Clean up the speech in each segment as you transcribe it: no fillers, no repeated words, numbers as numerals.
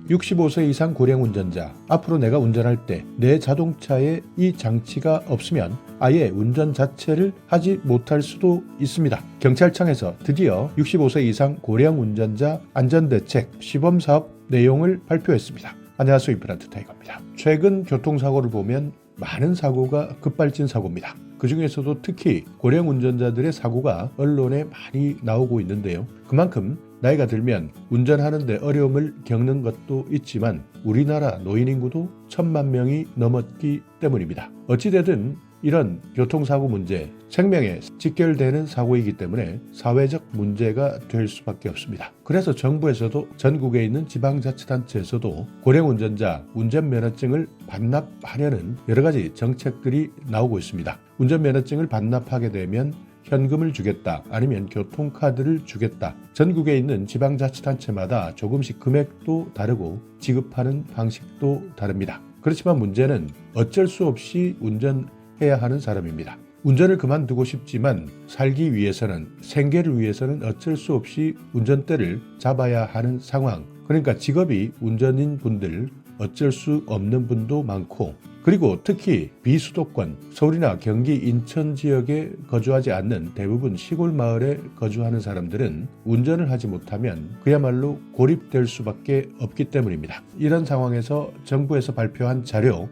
65세 이상 고령 운전자, 앞으로 내가 운전할 때 내 자동차에 이 장치가 없으면 아예 운전 자체를 하지 못할 수도 있습니다. 경찰청에서 드디어 65세 이상 고령 운전자 안전대책 시범사업 내용을 발표했습니다. 안녕하세요. 임플란트 타이거입니다. 최근 교통사고를 보면 많은 사고가 급발진 사고입니다. 그 중에서도 특히 고령 운전자들의 사고가 언론에 많이 나오고 있는데요. 그만큼 나이가 들면 운전하는데 어려움을 겪는 것도 있지만 우리나라 노인 인구도 1,000만 명이 넘었기 때문입니다. 어찌되든 이런 교통사고 문제, 생명에 직결되는 사고이기 때문에 사회적 문제가 될 수밖에 없습니다. 그래서 정부에서도 전국에 있는 지방자치단체에서도 고령 운전자 운전면허증을 반납하려는 여러 가지 정책들이 나오고 있습니다. 운전면허증을 반납하게 되면 현금을 주겠다, 아니면 교통카드를 주겠다. 전국에 있는 지방자치단체마다 조금씩 금액도 다르고 지급하는 방식도 다릅니다. 그렇지만 문제는 어쩔 수 없이 운전해야 하는 사람입니다. 운전을 그만두고 싶지만 살기 위해서는, 생계를 위해서는 어쩔 수 없이 운전대를 잡아야 하는 상황. 그러니까 직업이 운전인 분들, 어쩔 수 없는 분도 많고, 그리고 특히 비수도권, 서울이나 경기, 인천 지역에 거주하지 않는 대부분 시골 마을에 거주하는 사람들은 운전을 하지 못하면 그야말로 고립될 수밖에 없기 때문입니다. 이런 상황에서 정부에서 발표한 자료,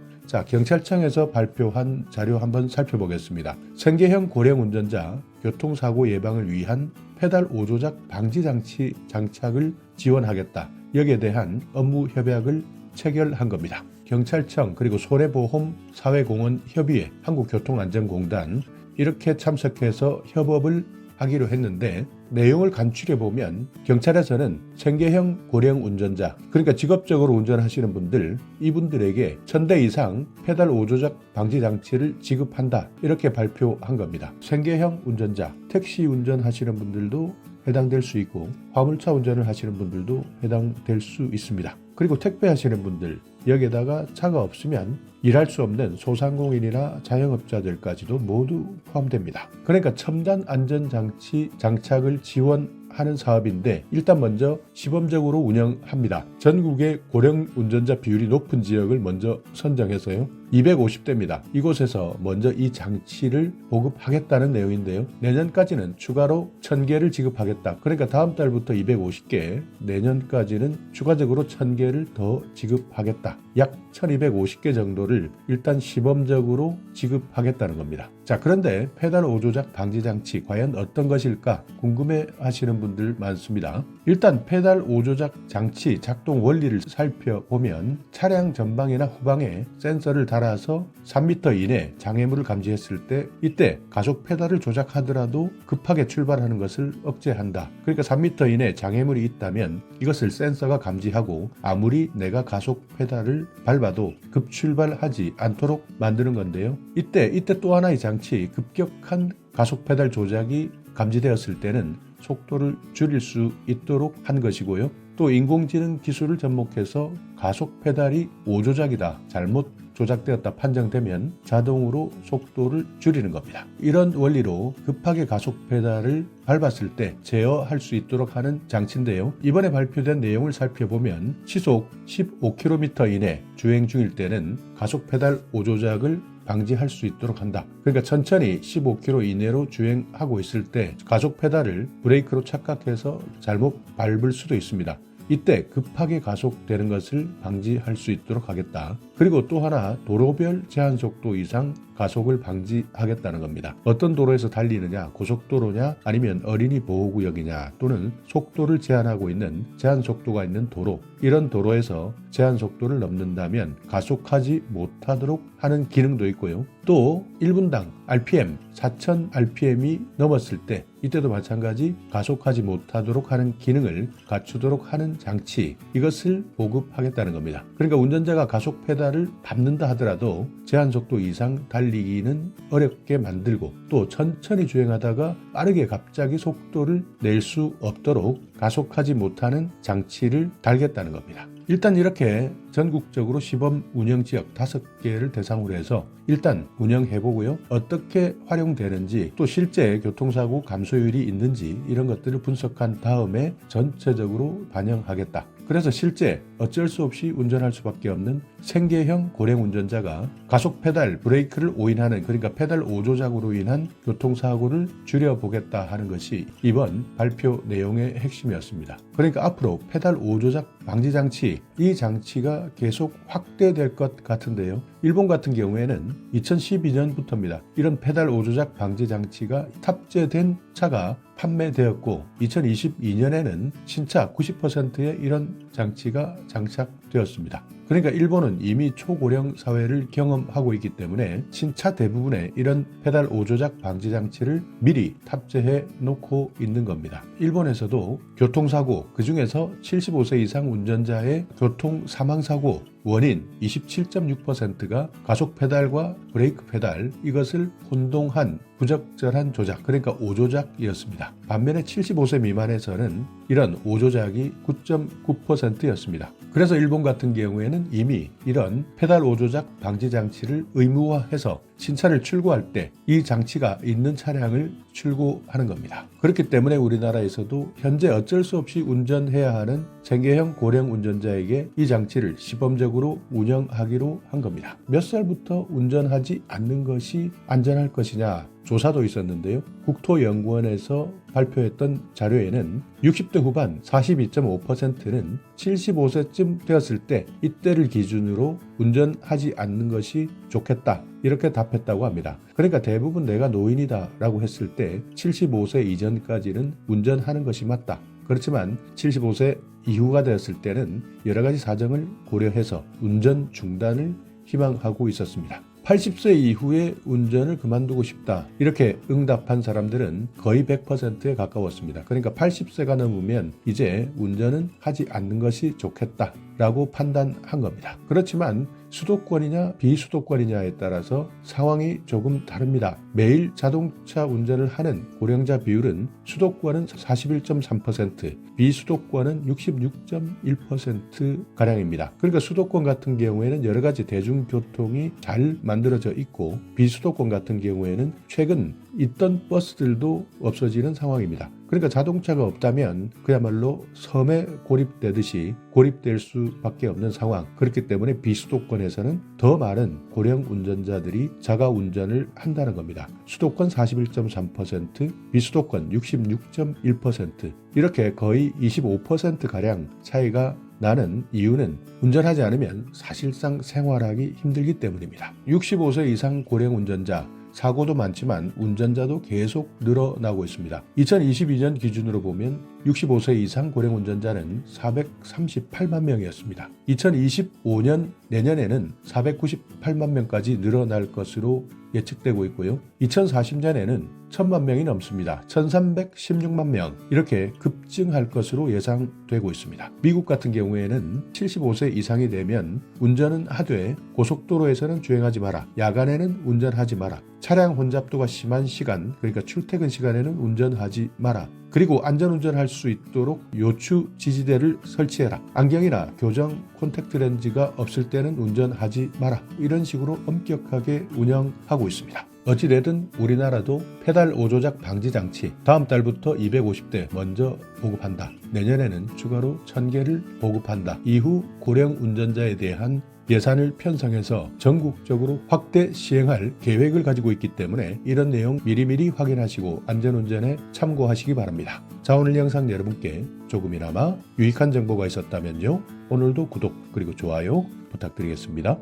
경찰청에서 발표한 자료 한번 살펴보겠습니다. 생계형 고령 운전자 교통사고 예방을 위한 페달 5조작 방지장치 장착을 지원하겠다. 여기에 대한 업무 협약을 체결한 겁니다. 경찰청, 그리고 손해보험 사회공헌협의회, 한국교통안전공단 이렇게 참석해서 협업을 하기로 했는데, 내용을 간추려보면 경찰에서는 생계형 고령 운전자, 그러니까 직업적으로 운전하시는 분들, 이분들에게 1,000대 이상 페달 5조작 방지장치를 지급한다, 이렇게 발표한 겁니다. 생계형 운전자, 택시 운전하시는 분들도 해당될 수 있고 화물차 운전을 하시는 분들도 해당될 수 있습니다. 그리고 택배 하시는 분들, 여기에다가 차가 없으면 일할 수 없는 소상공인이나 자영업자들까지도 모두 포함됩니다. 그러니까 첨단 안전장치 장착을 지원하는 사업인데, 일단 먼저 시범적으로 운영합니다. 전국의 고령 운전자 비율이 높은 지역을 먼저 선정해서요, 250대입니다. 이곳에서 먼저 이 장치를 보급하겠다는 내용인데요. 내년까지는 추가로 1,000개를 지급하겠다. 그러니까 다음 달부터 250개, 내년까지는 추가적으로 1,000개를 더 지급하겠다. 약 1,250개 정도를 일단 시범적으로 지급하겠다는 겁니다. 그런데 페달 5조작 방지장치 과연 어떤 것일까 궁금해 하시는 분들 많습니다. 일단 페달 5조작 장치 작동 원리를 살펴보면 차량 전방이나 후방에 센서를 달아서 3m 이내 장애물을 감지했을 때, 이때 가속 페달을 조작하더라도 급하게 출발하는 것을 억제한다. 그러니까 3m 이내 장애물이 있다면 이것을 센서가 감지하고 아무리 내가 가속 페달을 밟아도 급출발하지 않도록 만드는 건데요. 이때 또 하나의 장치, 급격한 가속 페달 조작이 감지되었을 때는 속도를 줄일 수 있도록 한 것이고요. 또 인공지능 기술을 접목해서 가속 페달이 5조작이다, 잘못 조작되었다 판정되면 자동으로 속도를 줄이는 겁니다. 이런 원리로 급하게 가속 페달을 밟았을 때 제어할 수 있도록 하는 장치인데요. 이번에 발표된 내용을 살펴보면 시속 15km 이내 주행 중일 때는 가속 페달 5조작을 방지할 수 있도록 한다. 그러니까 천천히 15km 이내로 주행하고 있을 때 가속 페달을 브레이크로 착각해서 잘못 밟을 수도 있습니다. 이때 급하게 가속되는 것을 방지할 수 있도록 하겠다. 그리고 또 하나, 도로별 제한속도 이상 가속을 방지하겠다는 겁니다. 어떤 도로에서 달리느냐, 고속도로냐 아니면 어린이 보호구역이냐, 또는 속도를 제한하고 있는 제한속도가 있는 도로, 이런 도로에서 제한속도를 넘는다면 가속하지 못하도록 하는 기능도 있고요. 또 1분당 RPM 4,000rpm이 넘었을 때, 이때도 마찬가지 가속하지 못하도록 하는 기능을 갖추도록 하는 장치, 이것을 보급하겠다는 겁니다. 그러니까 운전자가 가속 페달을 밟는다 하더라도 제한속도 이상 달리기는 어렵게 만들고, 또 천천히 주행하다가 빠르게 갑자기 속도를 낼 수 없도록 가속하지 못하는 장치를 달겠다는 겁니다. 일단 이렇게 전국적으로 시범 운영 지역 5개를 대상으로 해서 일단 운영해보고요. 어떻게 활용되는지, 또 실제 교통사고 감소율이 있는지, 이런 것들을 분석한 다음에 전체적으로 반영하겠다. 그래서 실제 어쩔 수 없이 운전할 수밖에 없는 생계형 고령 운전자가 가속 페달 브레이크를 오인하는, 그러니까 페달 오조작으로 인한 교통사고를 줄여보겠다 하는 것이 이번 발표 내용의 핵심이었습니다. 그러니까 앞으로 페달 오조작 방지 장치, 이 장치가 계속 확대될 것 같은데요. 일본 같은 경우에는 2012년부터입니다. 이런 페달 오조작 방지 장치가 탑재된 차가 판매되었고 2022년에는 신차 90%의 이런 장치가 장착되었습니다. 그러니까 일본은 이미 초고령 사회를 경험하고 있기 때문에 신차 대부분에 이런 페달 오조작 방지 장치를 미리 탑재해 놓고 있는 겁니다. 일본에서도 교통사고, 그중에서 75세 이상 운전자의 교통 사망사고 원인 27.6%가 가속 페달과 브레이크 페달, 이것을 혼동한 부적절한 조작, 그러니까 오조작이었습니다. 반면에 75세 미만에서는 이런 오조작이 9.9%였습니다. 그래서 일본 같은 경우에는 이미 이런 페달 오조작 방지 장치를 의무화해서 신차를 출고할 때 이 장치가 있는 차량을 출고하는 겁니다. 그렇기 때문에 우리나라에서도 현재 어쩔 수 없이 운전해야 하는 생계형 고령 운전자에게 이 장치를 시범적으로 운영하기로 한 겁니다. 몇 살부터 운전하지 않는 것이 안전할 것이냐 조사도 있었는데요. 국토연구원에서 발표했던 자료에는 60대 후반 42.5%는 75세쯤 되었을 때 이때를 기준으로 운전하지 않는 것이 좋겠다, 이렇게 답했다고 합니다. 그러니까 대부분 내가 노인이다 라고 했을 때 75세 이전까지는 운전하는 것이 맞다. 그렇지만 75세 이후가 되었을 때는 여러 가지 사정을 고려해서 운전 중단을 희망하고 있었습니다. 80세 이후에 운전을 그만두고 싶다, 이렇게 응답한 사람들은 거의 100%에 가까웠습니다. 그러니까 80세가 넘으면 이제 운전은 하지 않는 것이 좋겠다 라고 판단한 겁니다. 그렇지만 수도권이냐 비수도권이냐에 따라서 상황이 조금 다릅니다. 매일 자동차 운전을 하는 고령자 비율은 수도권은 41.3%, 비수도권은 66.1%가량입니다. 그러니까 수도권 같은 경우에는 여러 가지 대중교통이 잘 만들어져 있고 비수도권 같은 경우에는 최근 있던 버스들도 없어지는 상황입니다. 그러니까 자동차가 없다면 그야말로 섬에 고립되듯이 고립될 수밖에 없는 상황. 그렇기 때문에 비수도권에서는 더 많은 고령 운전자들이 자가 운전을 한다는 겁니다. 수도권 41.3%, 비수도권 66.1%, 이렇게 거의 25%가량 차이가 나는 이유는 운전하지 않으면 사실상 생활하기 힘들기 때문입니다. 65세 이상 고령 운전자, 사고도 많지만 운전자도 계속 늘어나고 있습니다. 2022년 기준으로 보면 65세 이상 고령 운전자는 438만 명이었습니다. 2025년 내년에는 498만 명까지 늘어날 것으로 예측되고 있고요. 2040년에는 1000만 명이 넘습니다. 1316만 명, 이렇게 급증할 것으로 예상되고 있습니다. 미국 같은 경우에는 75세 이상이 되면 운전은 하되 고속도로에서는 주행하지 마라, 야간에는 운전하지 마라, 차량 혼잡도가 심한 시간, 그러니까 출퇴근 시간에는 운전하지 마라, 그리고 안전운전할 수 있도록 요추 지지대를 설치해라, 안경이나 교정 콘택트 렌즈가 없을 때는 운전하지 마라, 이런 식으로 엄격하게 운영하고 있습니다. 어찌되든 우리나라도 페달 오조작 방지 장치 다음 달부터 250대 먼저 보급한다. 내년에는 추가로 1000개를 보급한다. 이후 고령 운전자에 대한 예산을 편성해서 전국적으로 확대 시행할 계획을 가지고 있기 때문에 이런 내용 미리미리 확인하시고 안전운전에 참고하시기 바랍니다. 자, 오늘 영상 여러분께 조금이나마 유익한 정보가 있었다면요, 오늘도 구독 그리고 좋아요 부탁드리겠습니다.